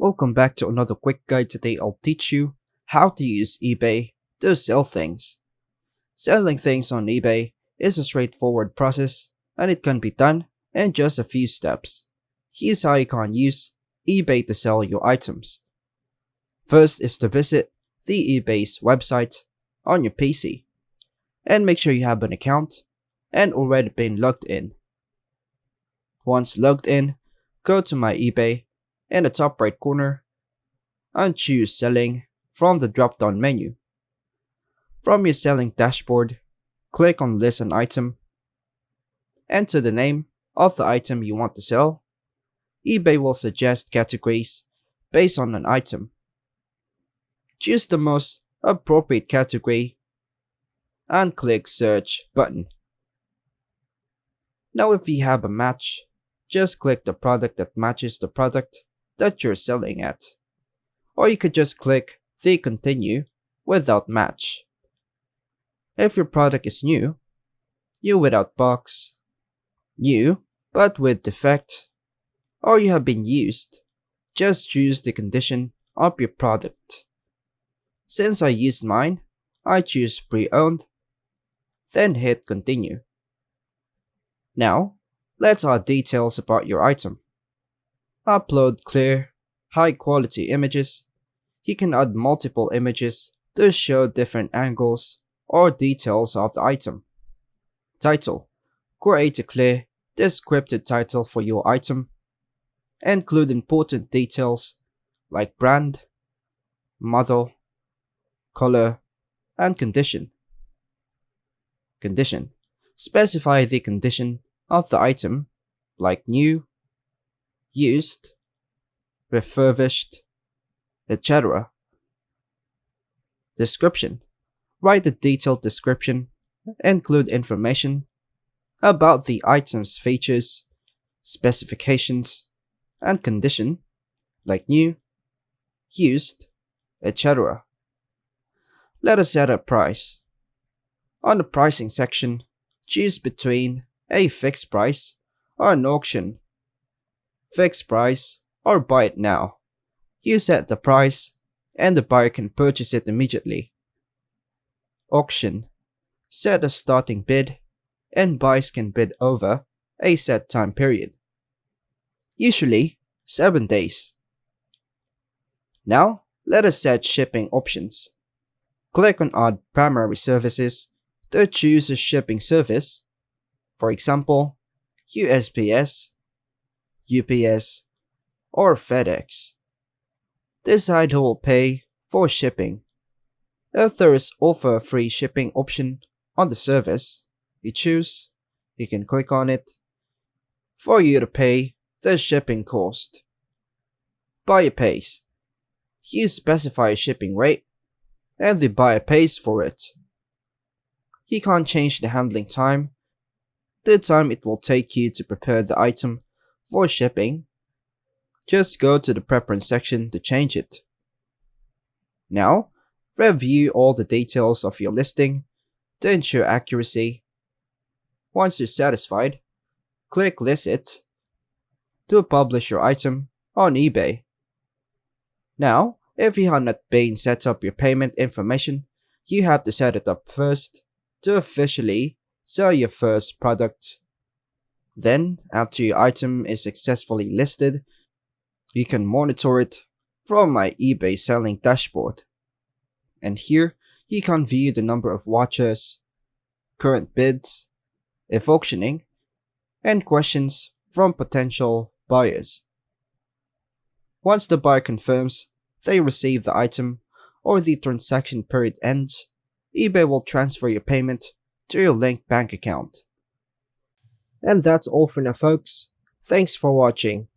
Welcome back to another quick guide. Today I'll teach you how to use eBay to sell things. Selling things on eBay is a straightforward process and it can be done in just a few steps. Here's how you can use eBay to sell your items. First is to visit the eBay's website on your PC and make sure you have an account and already been logged in. Once logged in, go to My eBay in the top right corner and choose Selling from the drop-down menu. From your selling dashboard, click on List an Item, enter the name of the item you want to sell. eBay will suggest categories based on an item. Choose the most appropriate category and click Search button. Now if you have a match, just click the product that matches the product that you're selling at. Or you could just click the Continue without match. If your product is new without box, new but with defect, or you have been used, just choose the condition of your product. Since I used mine, I choose pre-owned, then hit Continue. Now, let's add details about your item. Upload clear, high-quality images. You can add multiple images to show different angles or details of the item. Title. Create a clear, descriptive title for your item. Include important details like brand, model, color, and condition. Condition. Specify the condition of the item like new, used, refurbished, etc. Description. Write a detailed description. Include information about the item's features, specifications, and condition, like new, used, etc. Let us set a price. On the pricing section, choose between a fixed price or an auction. Fixed price or buy it now. You set the price and the buyer can purchase it immediately. Auction. Set a starting bid and buyers can bid over a set time period. Usually 7 days. Now, let us set shipping options. Click on Add Primary Services to choose a shipping service. For example, USPS, UPS, or FedEx. Decide who will pay for shipping. If there is offer a free shipping option on the service you choose, you can click on it for you to pay the shipping cost. Buyer pays. You specify a shipping rate and the buyer pays for it. You can't change the handling time, the time it will take you to prepare the item for shipping. Just go to the preference section to change it. Now, review all the details of your listing to ensure accuracy. Once you're satisfied, click List It to publish your item on eBay. Now, if you have not been set up your payment information, you have to set it up first to officially sell your first product. Then, after your item is successfully listed, you can monitor it from My eBay selling dashboard. And here, you can view the number of watchers, current bids, if auctioning, and questions from potential buyers. Once the buyer confirms they receive the item or the transaction period ends, eBay will transfer your payment to your linked bank account. And that's all for now, folks. Thanks for watching.